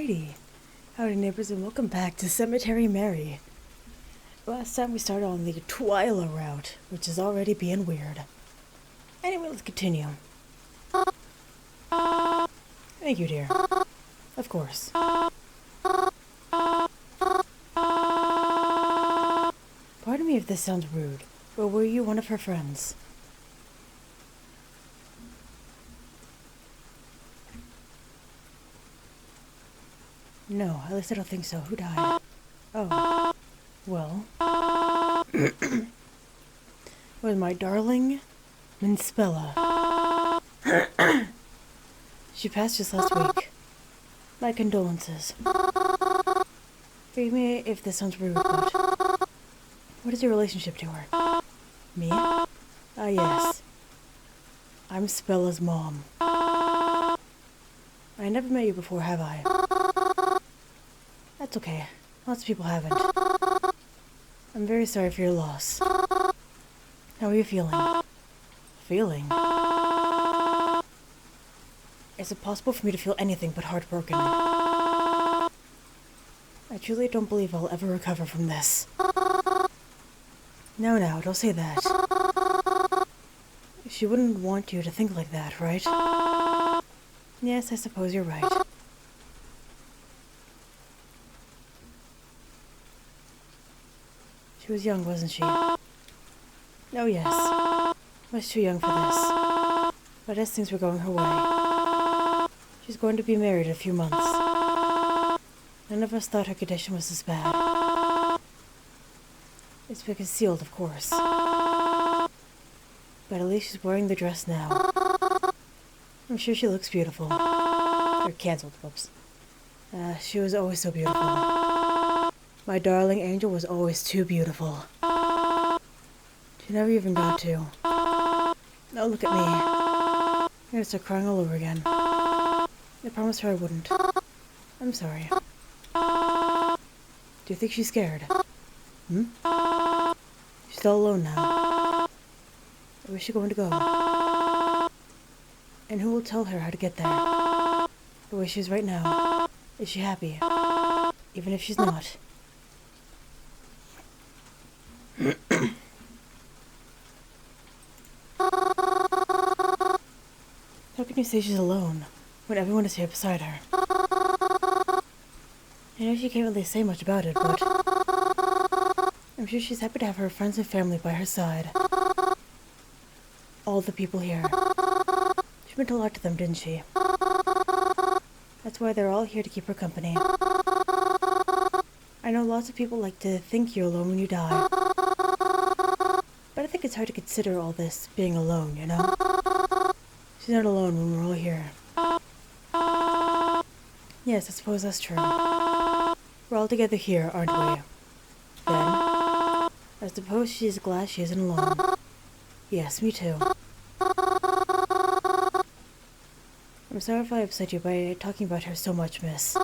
Alrighty. Howdy Neighbors and welcome back to Cemetary Mary. Last time we started on the Twyla route, which is already being weird. Anyway, let's continue. Thank you, dear. Of course. Pardon me if this sounds rude, but were you one of her friends? No, at least I don't think so. Who died? Oh. Well. It was my darling Minspella. She passed just last week. My condolences. Forgive me if this sounds rude, but what is your relationship to her? Me? Ah, yes. I'm Spella's mom. I never met you before, have I? That's okay. Lots of people haven't. I'm very sorry for your loss. How are you feeling? Feeling? Is it possible for me to feel anything but heartbroken? I truly don't believe I'll ever recover from this. No, don't say that. She wouldn't want you to think like that, right? Yes, I suppose you're right. She was young, wasn't she? Oh, yes. Much too young for this. But as things were going her way. She's going to be married in a few months. None of us thought her condition was this bad. It's been concealed, of course. But at least she's wearing the dress now. I'm sure she looks beautiful. Or cancelled, whoops. She was always so beautiful. My darling angel was always too beautiful. She never even got to. Oh, look at me. I'm gonna start crying all over again. I promised her I wouldn't. I'm sorry. Do you think she's scared? She's all alone now. Where's she going to go? And who will tell her how to get there? The way she is right now. Is she happy? Even if she's not. How can you say she's alone when everyone is here beside her? I know she can't really say much about it, but I'm sure she's happy to have her friends and family by her side. All the people here. She meant a lot to them, didn't she? That's why they're all here to keep her company. I know lots of people like to think you're alone when you die. But I think it's hard to consider all this being alone, you know? She's not alone when we're all here. Yes, I suppose that's true. We're all together here, aren't we? Then, I suppose she's glad she isn't alone. Yes, me too. I'm sorry if I upset you by talking about her so much, miss.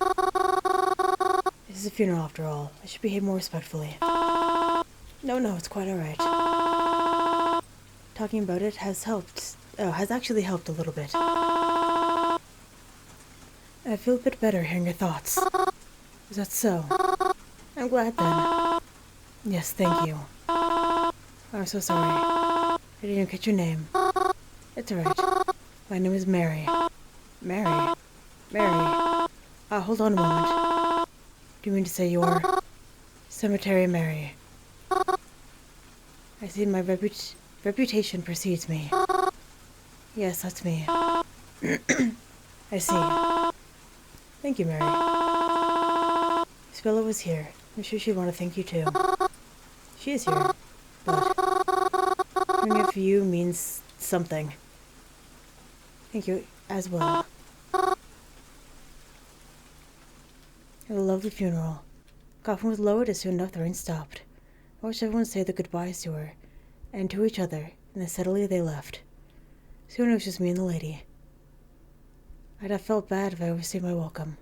This is a funeral after all. I should behave more respectfully. No, it's quite alright. Talking about it has actually helped a little bit. I feel a bit better hearing your thoughts. Is that so? I'm glad then. Yes, thank you. I'm so sorry. I didn't even catch your name. It's alright. My name is Mary. Mary? Hold on a moment. Do you mean to say you're Cemetary Mary? I see my reputation precedes me. Yes, that's me. I see. Thank you, Mary. Spella was here. I'm sure she'd want to thank you too. She is here, but hearing it for you means something. Thank you as well. Had a lovely funeral. Coffin was lowered as soon enough the rain stopped. I watched everyone say their goodbyes to her, and to each other, and then steadily they left. Soon it was just me and the lady. I'd have felt bad if I overstayed my welcome.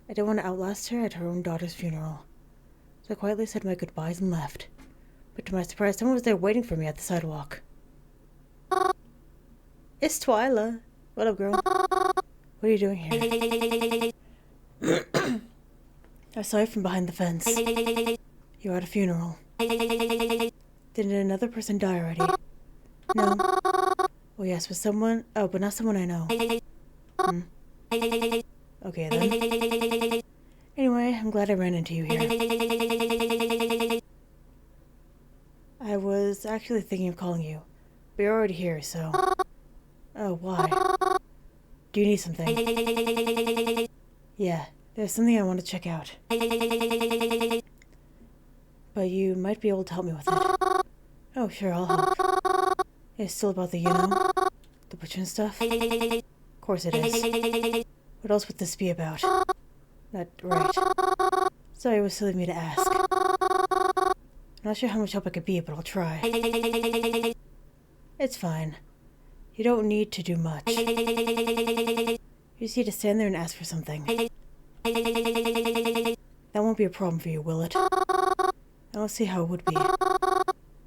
I didn't want to outlast her at her own daughter's funeral, so I quietly said my goodbyes and left. But to my surprise, someone was there waiting for me at the sidewalk. It's Twyla. What up, girl? What are you doing here? I saw you from behind the fence. You were at a funeral. Did another person die already? No. Oh yes, with someone... Oh, but not someone I know. Okay, then. Anyway, I'm glad I ran into you here. I was actually thinking of calling you, but you're already here, so... Oh, why? Do you need something? Yeah, there's something I want to check out. But you might be able to help me with it. Oh, sure, I'll help. It's still about the, the butcher and stuff? Of course it is. What else would this be about? That, right. Sorry, it was silly of me to ask. I'm not sure how much help I could be, but I'll try. It's fine. You don't need to do much. You just need to stand there and ask for something. That won't be a problem for you, will it? I don't see how it would be.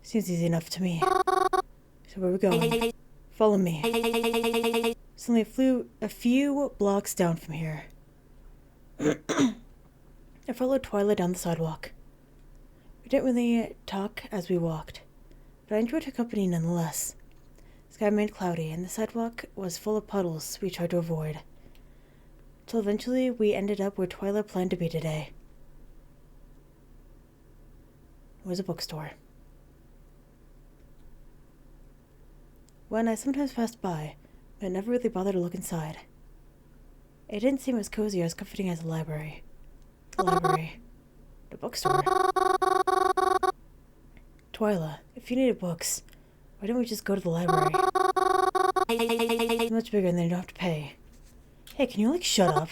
Seems easy enough to me. So where are we going? Follow me. It's only a few blocks down from here. I followed Twyla down the sidewalk. We didn't really talk as we walked, but I enjoyed her company nonetheless. The sky remained cloudy, and the sidewalk was full of puddles we tried to avoid. Till eventually we ended up where Twyla planned to be today. It was a bookstore. When I sometimes passed by, but never really bothered to look inside. It didn't seem as cozy or as comforting as the library. The bookstore. Twyla, if you needed books, why didn't we just go to the library? It's much bigger and then you don't have to pay. Hey, can you shut up?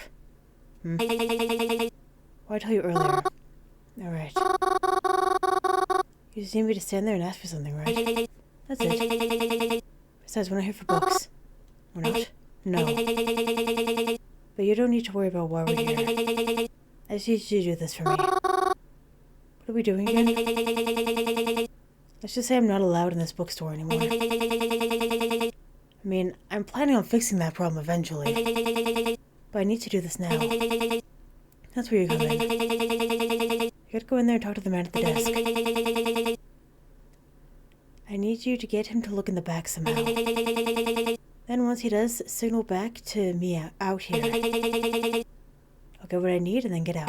Why'd I tell you earlier? Alright. You just need me to stand there and ask for something, right? That's it. Besides, we're not here for books. We're not? No. But you don't need to worry about why we're here. I just need you to do this for me. What are we doing again? Let's just say I'm not allowed in this bookstore anymore. I mean, I'm planning on fixing that problem eventually. But I need to do this now. That's where you're coming. You gotta go in there and talk to the man at the desk. I need you to get him to look in the back somehow. Then once he does, signal back to me out here. I'll get what I need and then get out.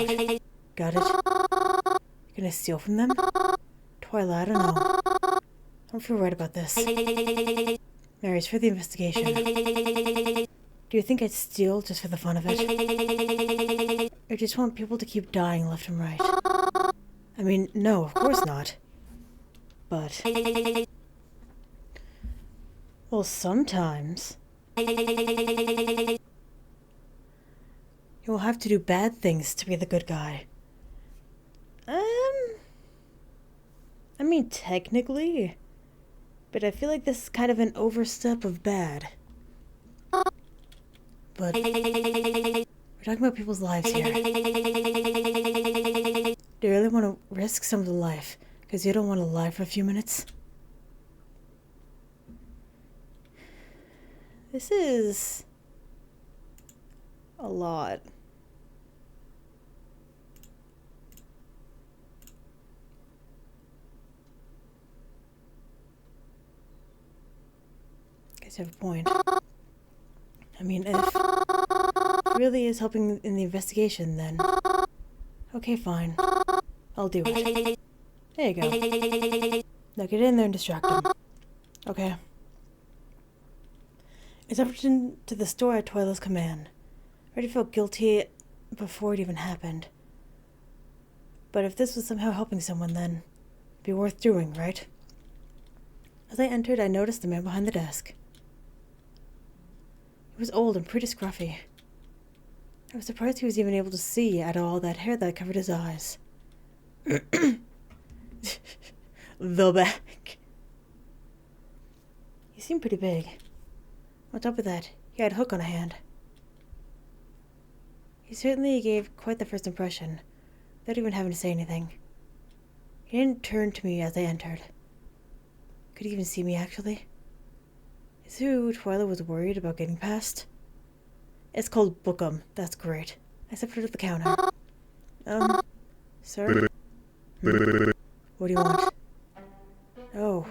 Got it? You're gonna steal from them? Twyla, I don't know. I don't feel right about this. Mary's for the investigation. Do you think I'd steal just for the fun of it? Or just want people to keep dying left and right? I mean, no, of course not. But... well, sometimes... you'll have to do bad things to be the good guy. I mean, technically. But I feel like this is kind of an overstep of bad. But... we're talking about people's lives here. Do you really want to risk someone's life because you don't want to lie for a few minutes? This is... a lot. Guess you have a point. I mean, if it really is helping in the investigation, then... okay, fine. I'll do it. There you go. Now get in there and distract him. Okay. I stepped into the store at Twyla's command. I already felt guilty before it even happened. But if this was somehow helping someone, then it'd be worth doing, right? As I entered, I noticed the man behind the desk. He was old and pretty scruffy. I was surprised he was even able to see out of all that hair that covered his eyes. The back. He seemed pretty big. On top of that, he had a hook on a hand. He certainly gave quite the first impression, without even having to say anything. He didn't turn to me as I entered. Could he even see me, actually? Is who Twyla was worried about getting past? It's called Bookum. That's great. I stepped over to the counter. Sir? What do you want? Oh,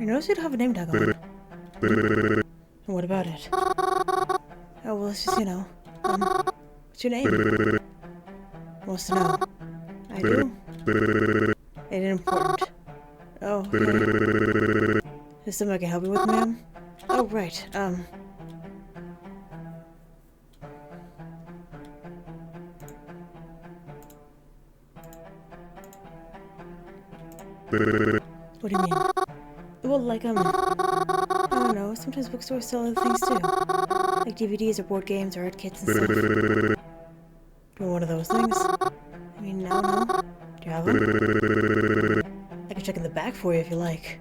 I noticed you don't have a name tag on. And what about it? Oh, well, it's just, what's your name? Wants to know. I do. It ain't important. Oh, okay. Is something I can help you with, ma'am? Oh, right, What do you mean? Well, like, I don't know, sometimes bookstores sell other things too. Like DVDs or board games or art kits and stuff. Do you want one of those things? I mean, I don't know. Do you have them? I can check in the back for you if you like.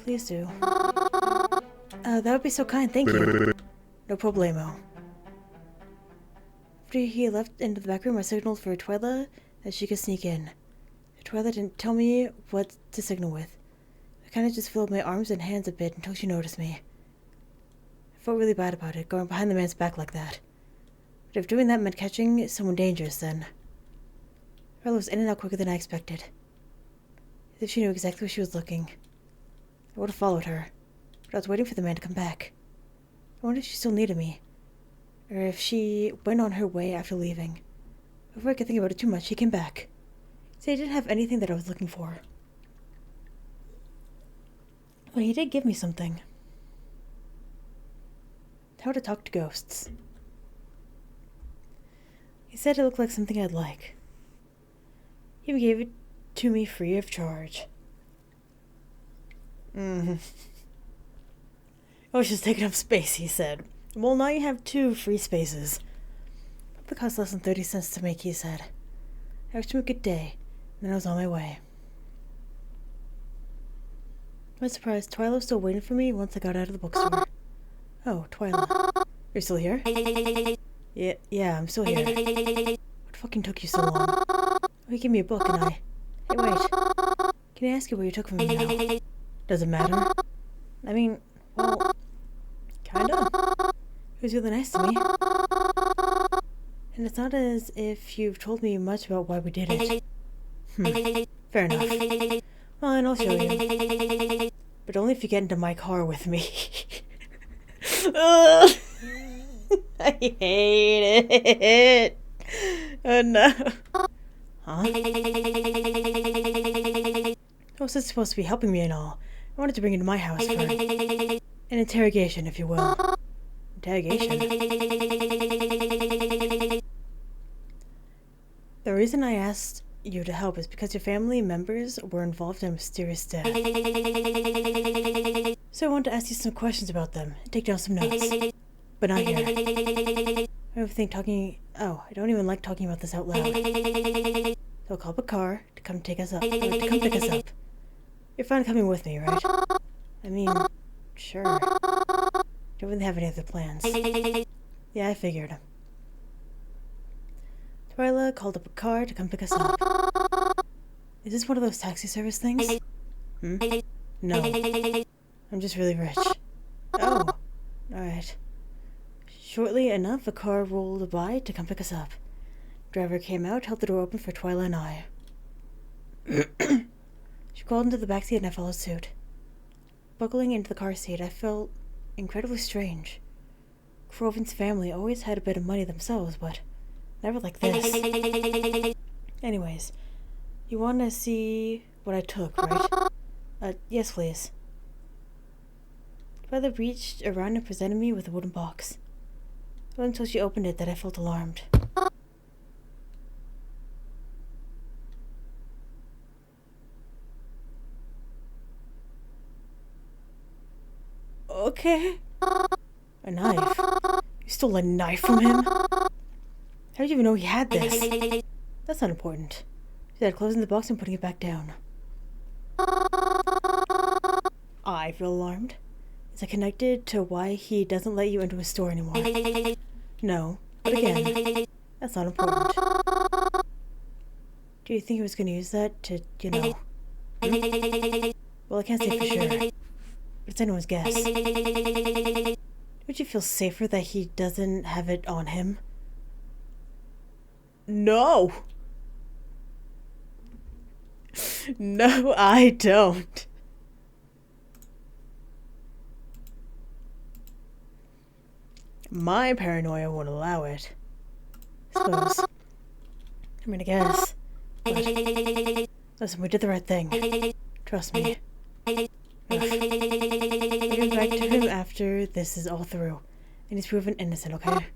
Please do. That would be so kind, thank you. No problemo. After he left into the back room, I signaled for Twyla that she could sneak in. Twyla didn't tell me what to signal with. I kind of just filled my arms and hands a bit until she noticed me. I felt really bad about it, going behind the man's back like that. But if doing that meant catching someone dangerous, then... Twyla was in and out quicker than I expected. As if she knew exactly where she was looking. I would have followed her, but I was waiting for the man to come back. I wondered if she still needed me, or if she went on her way after leaving. Before I could think about it too much, he came back. He said he didn't have anything that I was looking for. But he did give me something. How to talk to ghosts. He said it looked like something I'd like. He gave it to me free of charge. Oh, it's just taking up space, he said. Well, now you have 2 free spaces. Probably cost less than 30 cents to make, he said. I wished him a good day, and then I was on my way. I was surprised Twyla was still waiting for me once I got out of the bookstore. Oh, Twyla. You're still here? Yeah, I'm still here. What fucking took you so long? Oh, you gave me a book and I... Hey, wait. Can I ask you what you took from me now? Does it matter? I mean, well... Kinda. It was really nice to me. And it's not as if you've told me much about why we did it. Fair enough. Well, and I'll show you. But only if you get into my car with me. I hate it. Oh no. Huh? I was supposed to be helping me and all. I wanted to bring you to my house for an interrogation, if you will. Interrogation? The reason I asked you to help is because your family members were involved in a mysterious death. So I wanted to ask you some questions about them and take down some notes. But not here. I don't even like talking about this out loud. So I'll call up a car to come pick us up. You're fine coming with me, right? I mean, sure. Don't really have any other plans. Yeah, I figured. Twyla called up a car to come pick us up. Is this one of those taxi service things? No. I'm just really rich. Oh. Alright. Shortly enough, a car rolled by to come pick us up. Driver came out, held the door open for Twyla and I. She crawled into the backseat and I followed suit. Buckling into the car seat, I felt incredibly strange. Croven's family always had a bit of money themselves, but never like this. Anyways, you want to see what I took, right? Yes, please. Twyla reached around and presented me with a wooden box. It wasn't until she opened it that I felt alarmed. Okay. A knife? You stole a knife from him? How did you even know he had this? That's not important. She said, closing the box and putting it back down. I feel alarmed. Is it connected to why he doesn't let you into his store anymore? No. But again, that's not important. Do you think he was going to use that to, Well, I can't say for sure, but it's anyone's guess. Would you feel safer that he doesn't have it on him? No! No, I don't. My paranoia won't allow it. I suppose. I mean, I guess. But listen, we did the right thing. Trust me. Ugh. I'll get back to him after this is all through. And he's proven innocent, okay?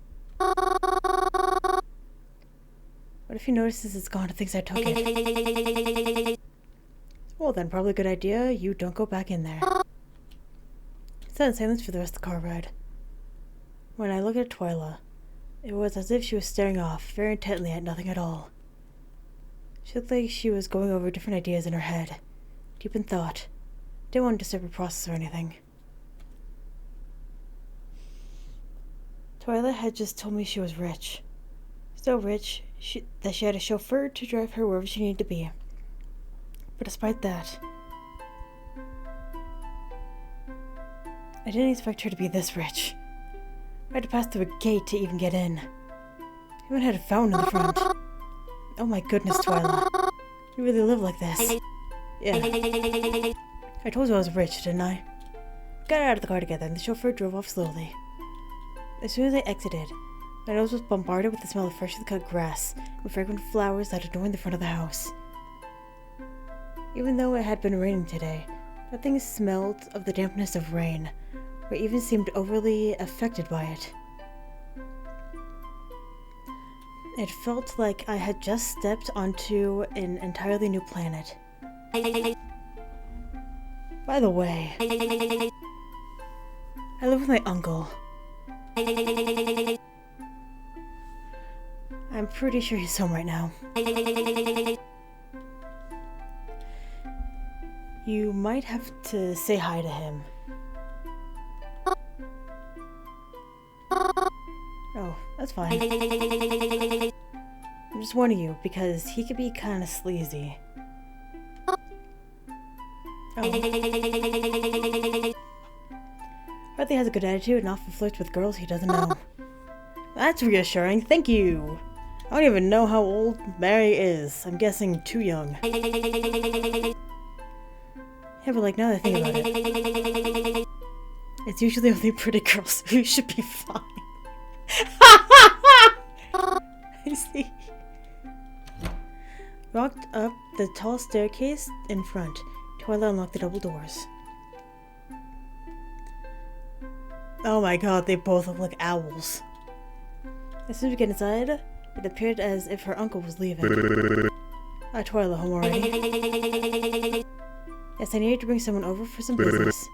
What if he notices it's gone and thinks I took it? Well then, probably a good idea. You don't go back in there. Sat in silence for the rest of the car ride. When I looked at Twyla, it was as if she was staring off, very intently at nothing at all. She looked like she was going over different ideas in her head, deep in thought. Didn't want to disturb her process or anything. Twyla had just told me she was rich. So rich that she had a chauffeur to drive her wherever she needed to be. But despite that, I didn't expect her to be this rich. I had to pass through a gate to even get in. I even had a fountain in the front. Oh my goodness, Twyla. You really live like this. Yeah. I told you I was rich, didn't I? We got out of the car together and the chauffeur drove off slowly. As soon as I exited, my nose was bombarded with the smell of freshly cut grass and fragrant flowers that adorned the front of the house. Even though it had been raining today, nothing smelled of the dampness of rain, or even seemed overly affected by it. It felt like I had just stepped onto an entirely new planet. By the way, I live with my uncle. I'm pretty sure he's home right now. You might have to say hi to him. Oh, that's fine. I'm just warning you, because he could be kinda sleazy. Oh. Hardly has a good attitude and often flirts with girls he doesn't know. That's reassuring, thank you! I don't even know how old Mary is. I'm guessing too young. Yeah, but like, now that I think about it, it's usually only pretty girls who should be fine. I see. Walked up the tall staircase in front. Twyla unlocked the double doors. Oh my god, they both look like owls. As soon as we get inside, it appeared as if her uncle was leaving. Twyla, home already? Yes, I needed to bring someone over for some business.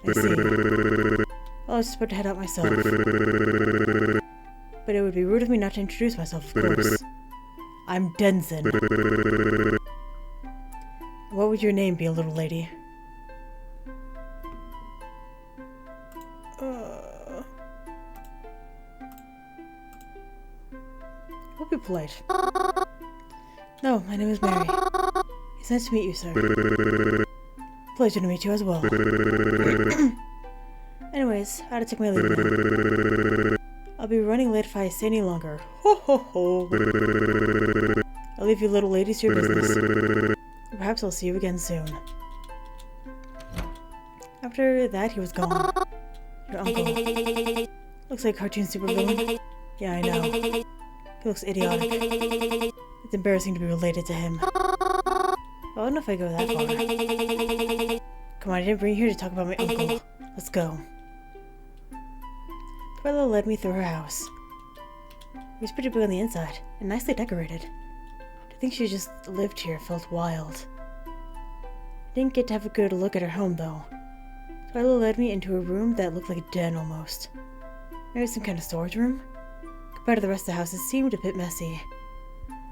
I see. Well, I was just about to head out myself. But it would be rude of me not to introduce myself, of course. I'm Denzin. What would your name be, little lady? I'll be polite. No, my name is Mary. It's nice to meet you, sir. Pleasure to meet you as well. Anyways, I had to take my leave now. I'll be running late if I stay any longer. Ho ho ho! I'll leave you little ladies to your business. Perhaps I'll see you again soon. After that, he was gone. Your uncle. Looks like a cartoon supervillain. Yeah, I know. He looks idiotic. It's embarrassing to be related to him. Well, I don't know if I go that far. Come on, I didn't bring you here to talk about my uncle. Let's go. Twyla led me through her house. It was pretty big on the inside, and nicely decorated. To think she just lived here felt wild. I didn't get to have a good look at her home, though. Twyla led me into a room that looked like a den almost. Maybe some kind of storage room? Compared to the rest of the house, it seemed a bit messy.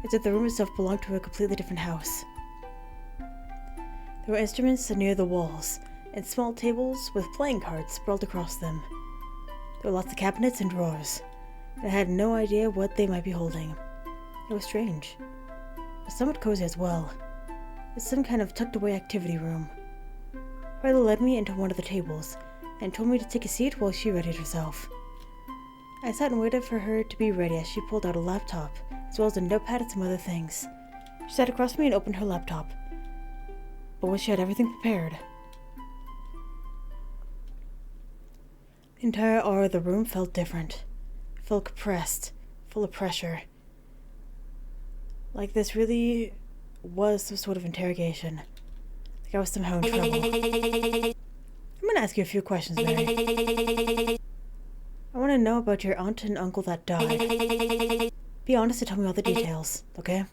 As if the room itself belonged to a completely different house. There were instruments near the walls, and small tables with playing cards sprawled across them. There were lots of cabinets and drawers. I had no idea what they might be holding. It was strange, but somewhat cozy as well. It's some kind of tucked-away activity room. Twyla led me into one of the tables and told me to take a seat while she readied herself. I sat and waited for her to be ready as she pulled out a laptop, as well as a notepad and some other things. She sat across from me and opened her laptop. But when she had everything prepared, the entire aura of the room felt different. It felt compressed, full of pressure. Like this really was some sort of interrogation. Like I was somehow in trouble. I'm gonna ask you a few questions, Mary. I want to know about your aunt and uncle that died. Be honest and tell me all the details, okay?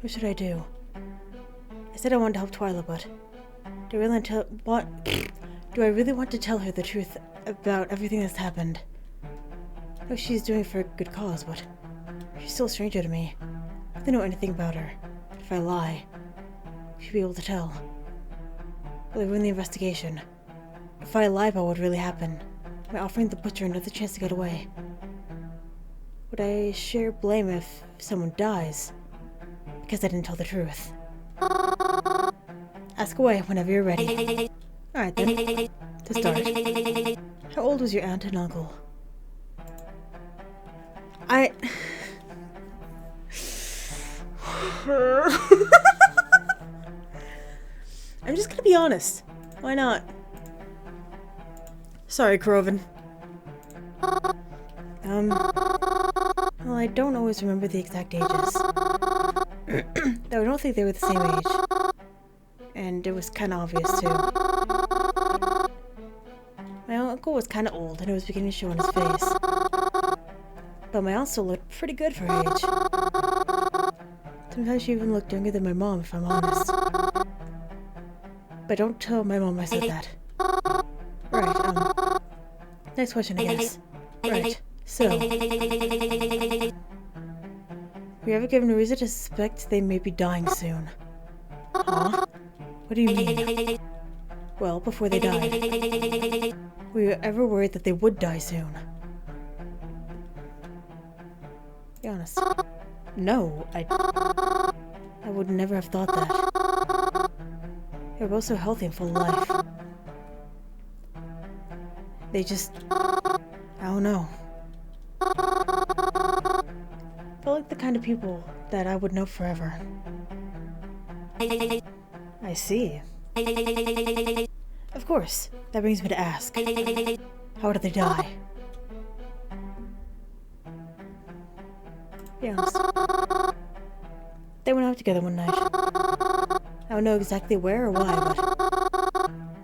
What should I do? I said I wanted to help Twyla, but do I really want to tell her the truth about everything that's happened? I know she's doing it for a good cause, but she's still a stranger to me. I don't know anything about her. If I lie, she'll be able to tell. Will I ruin the investigation? If I lie about what really happened, am I offering the butcher another chance to get away? Would I share blame if someone dies because I didn't tell the truth? Ask away whenever you're ready. Alright then, to start. How old was your aunt and uncle? I'm just gonna be honest. Why not? Sorry, Croven. Well, I don't always remember the exact ages. Though I don't think they were the same age. And it was kinda obvious, too. My uncle was kinda old, and it was beginning to show on his face. But my aunt still looked pretty good for her age. Sometimes she even looked younger than my mom, if I'm honest. But don't tell my mom I said that. Right, next question, I guess. Right, so... were you ever given a reason to suspect they may be dying soon? Huh? What do you mean? Well, before they died. Were you ever worried that they would die soon? Be honest. No, I would never have thought that. They were both so healthy and full of life. They just... I don't know. Felt like the kind of people that I would know forever. I see. Of course, that brings me to ask. How did they die? Be honest. They went out together one night. I don't know exactly where or why, but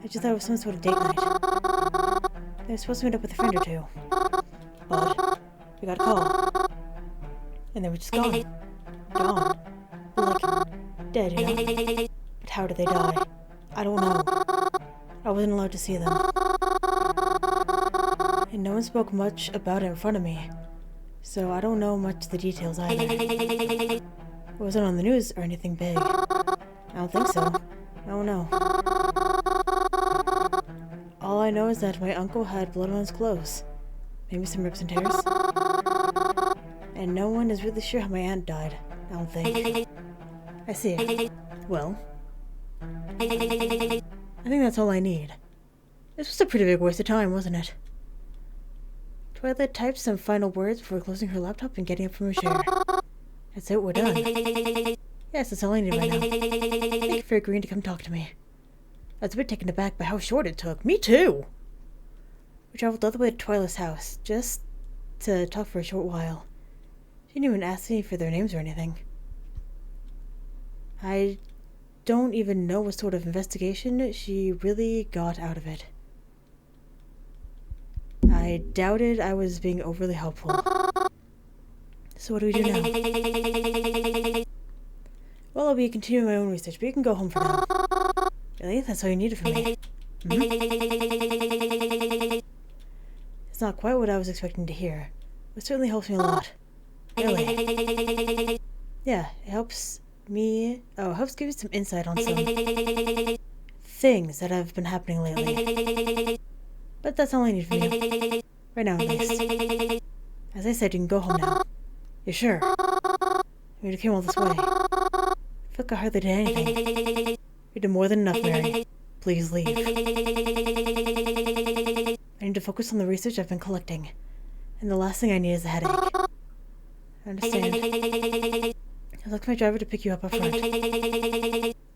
I just thought it was some sort of date night. They were supposed to meet up with a friend or two. But we got a call. And they were just gone. Gone. Like, dead, you know? But how did they die? I don't know. I wasn't allowed to see them. And no one spoke much about it in front of me. So I don't know much of the details either. It wasn't on the news or anything big. I don't think so. I don't know. All I know is that my uncle had blood on his clothes. Maybe some rips and tears. And no one is really sure how my aunt died. I don't think. I see. Well, I think that's all I need. This was a pretty big waste of time, wasn't it? Twyla typed some final words before closing her laptop and getting up from her chair. That's it, we're done. Yes, that's all I need right now. Thank you for agreeing to come talk to me. I was a bit taken aback by how short it took. Me too! We traveled all the way to Twyla's house, just to talk for a short while. She didn't even ask me for their names or anything. I don't even know what sort of investigation she really got out of it. I doubted I was being overly helpful. So what do we do now? Well, I'll be continuing my own research, but you can go home for now. Really? That's all you needed from me? It's not quite what I was expecting to hear, but it certainly helps me a lot. Really? Yeah, it helps me... Oh, it helps give you some insight on some things that have been happening lately. But that's all I need from you. Right now, at least. As I said, you can go home now. You're sure? I mean, you came all this way. I feel like I hardly did anything. You did more than enough, Mary. Please leave. I need to focus on the research I've been collecting. And the last thing I need is a headache. I understand. I'd like my driver to pick you up front.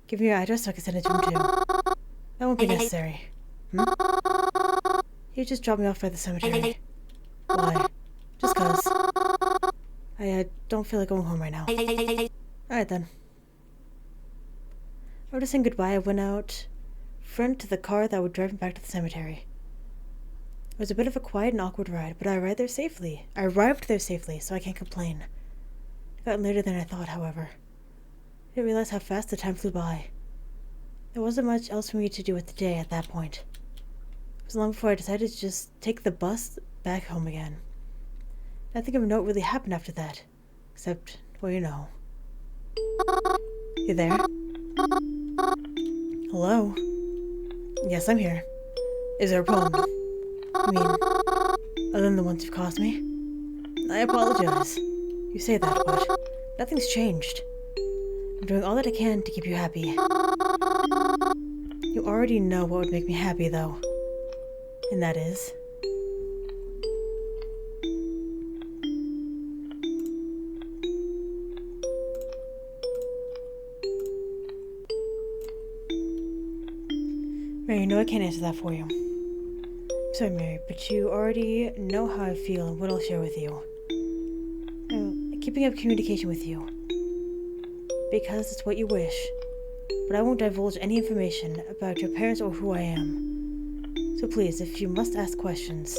Give me your address so I can send it to him too. That won't be necessary. You just drop me off by the cemetery. Why? Just 'cause. I don't feel like going home right now. Alright then. After saying goodbye, I went out front to the car that would drive me back to the cemetery. It was a bit of a quiet and awkward ride, but I arrived there safely, so I can't complain. It got later than I thought, however. I didn't realize how fast the time flew by. There wasn't much else for me to do with the day at that point. It was long before I decided to just take the bus back home again. Nothing of note really happened after that, except, well, you know. You there? Hello? Yes, I'm here. Is there a problem? I mean, other than the ones you've caused me? I apologize. You say that, but nothing's changed. I'm doing all that I can to keep you happy. You already know what would make me happy, though. And that is... Mary, you know I can't answer that for you. I'm sorry, Mary, but you already know how I feel and what I'll share with you. I'm keeping up communication with you. Because it's what you wish. But I won't divulge any information about your parents or who I am. So please, if you must ask questions,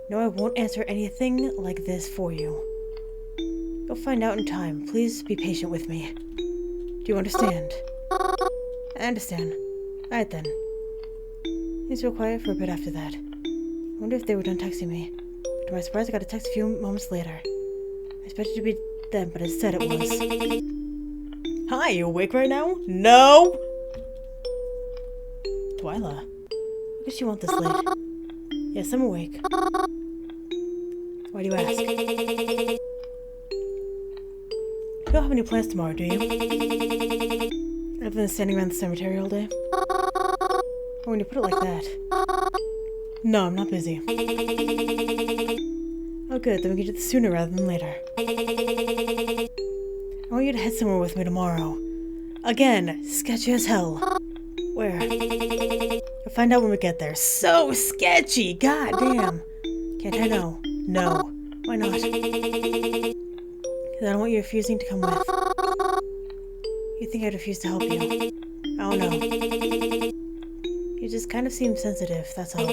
know I won't answer anything like this for you. You'll find out in time. Please be patient with me. Do you understand? I understand. Alright then. Things were quiet for a bit after that. I wonder if they were done texting me. But to my surprise, I got a text a few moments later. I expected it to be them, but instead it was... Hi, you awake right now? No! Twyla, what does she want this late? Yes, I'm awake. Why do you ask? You don't have any plans tomorrow, do you? Other than standing around the cemetery all day? Or when you put it like that. No, I'm not busy. Oh good, then we can do this sooner rather than later. I want you to head somewhere with me tomorrow. Again, sketchy as hell. Where? You'll find out when we get there. So sketchy! God damn! Can't I know? No. Why not? Because I don't want you refusing to come with. You think I'd refuse to help you? I don't know. You just kind of seem sensitive, that's all.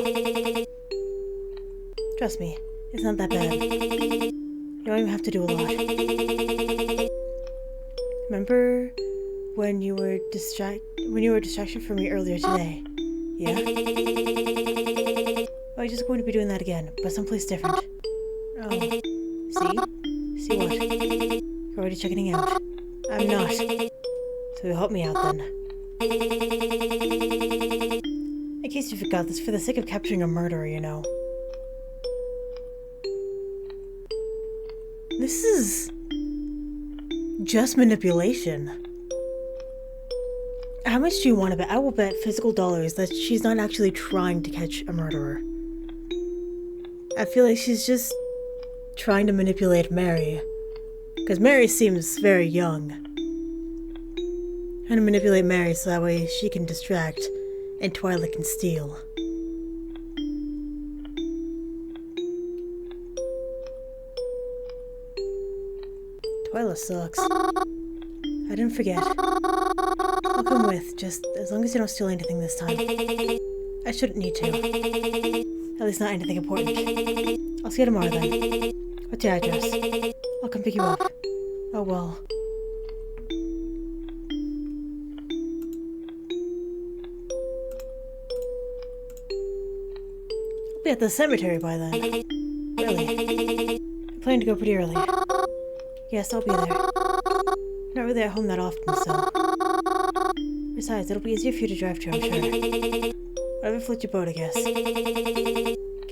Trust me, it's not that bad. You don't even have to do a lot. Remember when you were a distraction for me earlier today? Yeah? Well, you're just going to be doing that again, but someplace different. Oh. See? See what? You're already checking it out. I'm not. So you'll help me out then. In case you forgot, this is for the sake of capturing a murderer, you know. This is... just manipulation. How much do you want to bet? I will bet physical dollars that she's not actually trying to catch a murderer. I feel like she's just trying to manipulate Mary. Because Mary seems very young. Trying to manipulate Mary so that way she can distract and Twyla can steal. Twyla sucks. I didn't forget. I'll come with, just as long as you don't steal anything this time. I shouldn't need to. At least not anything important. I'll see you tomorrow then. What's your address? I'll come pick you up. Oh well. I'll be at the cemetery by then. Really? I'm planning to go pretty early. Yes, I'll be there. Not really at home that often, so... Besides, it'll be easier for you to drive to, I'm sure. Whatever floats your boat, I guess. Can you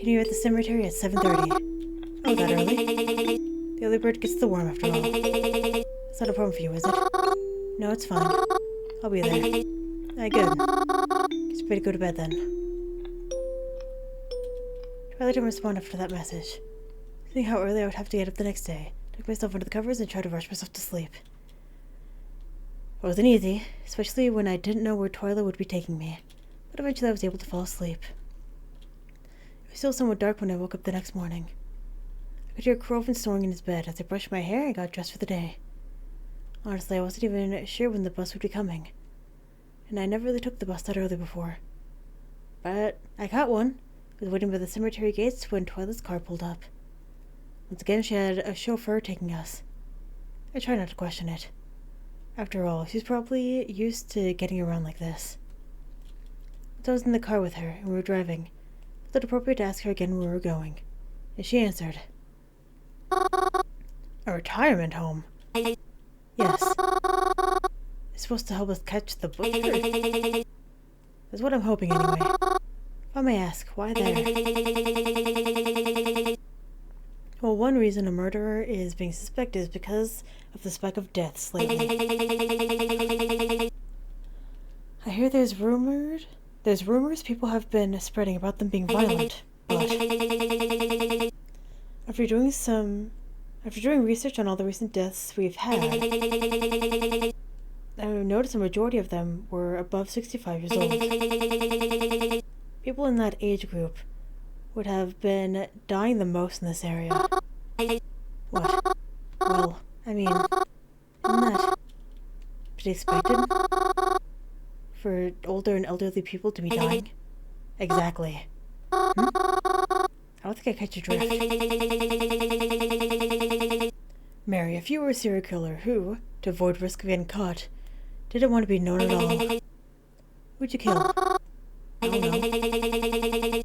be at the cemetery at 7:30? Oh, that early? early bird gets the worm after all. It's not a problem for you, is it? No, it's fine. I'll be there. Good. Guess you better go to bed then. Twyla didn't respond after that message. Seeing how early I would have to get up the next day, I took myself under the covers and tried to rush myself to sleep. It wasn't easy, especially when I didn't know where Twyla would be taking me, but eventually I was able to fall asleep. It was still somewhat dark when I woke up the next morning. I could hear Croven snoring in his bed as I brushed my hair and got dressed for the day. Honestly, I wasn't even sure when the bus would be coming, and I never really took the bus that early before. But I caught one. I was waiting by the cemetery gates when Twyla's car pulled up. Once again, she had a chauffeur taking us. I tried not to question it. After all, she's probably used to getting around like this. So I was in the car with her, and we were driving. I thought it appropriate to ask her again where we were going, and she answered. A retirement home? Yes. It's supposed to help us catch the butcher? That's what I'm hoping anyway. If I may ask, why there? Well, one reason a murderer is being suspected is because of the spike of deaths lately. I hear there's rumors people have been spreading about them being violent, but after doing research on all the recent deaths we've had, I noticed a majority of them were above 65 years old. People in that age group would have been dying the most in this area. What? Well, I mean, isn't that to be expected? For older and elderly people to be dying? Exactly. I don't think I catch your drift. Mary, if you were a serial killer who, to avoid risk of getting caught, didn't want to be known at all, who'd you kill? I don't know.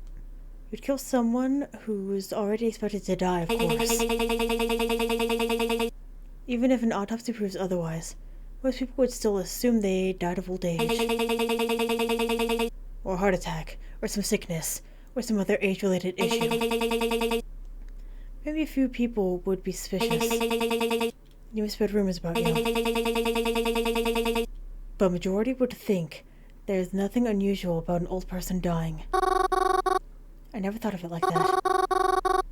You'd kill someone who's already expected to die, of course. Even if an autopsy proves otherwise, most people would still assume they died of old age. Or a heart attack, or some sickness, or some other age-related issue. Maybe a few people would be suspicious. You would spread rumors about you. But a majority would think there's nothing unusual about an old person dying. I never thought of it like that.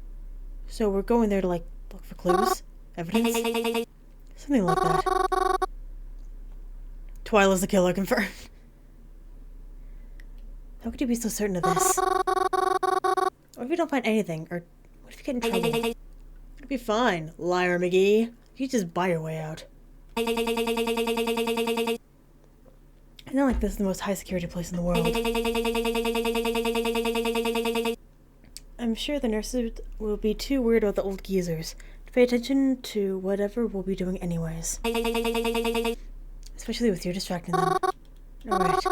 So we're going there to, look for clues? Evidence? Something like that. Twyla's the killer, confirmed. How could you be so certain of this? What if you don't find anything? Or what if you get in trouble? It'll be fine, liar McGee. You just buy your way out. I know this is the most high security place in the world. I'm sure the nurses will be too worried about the old geezers to pay attention to whatever we'll be doing anyways. Especially with you distracting them. Alright.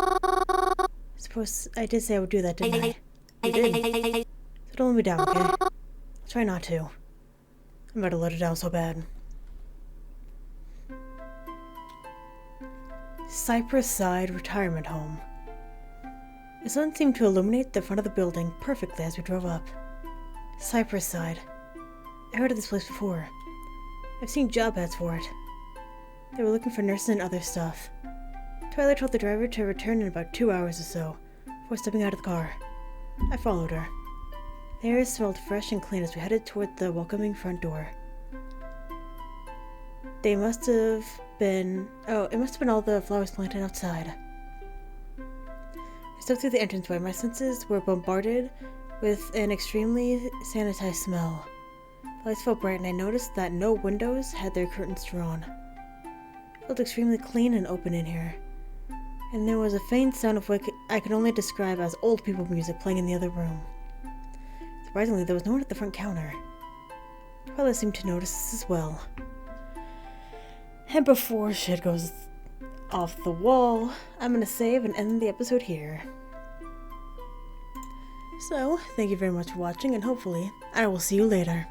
Suppose I did say I would do that, didn't I? You did. So don't let me down, okay? I'll try not to. I'm about to let it down so bad. Cypress Side Retirement Home. The sun seemed to illuminate the front of the building perfectly as we drove up. Cypress Side. I heard of this place before. I've seen job ads for it. They were looking for nurses and other stuff. Twyla told the driver to return in about 2 hours or so, before stepping out of the car. I followed her. The air smelled fresh and clean as we headed toward the welcoming front door. It must have been all the flowers planted outside. I stepped through the entranceway. My senses were bombarded with an extremely sanitized smell. The lights felt bright, and I noticed that no windows had their curtains drawn. It felt extremely clean and open in here, and there was a faint sound of what I could only describe as old people music playing in the other room. Surprisingly, there was no one at the front counter. Twyla seemed to notice this as well. And before shit goes off the wall, I'm gonna save and end the episode here. So, thank you very much for watching, and hopefully, I will see you later.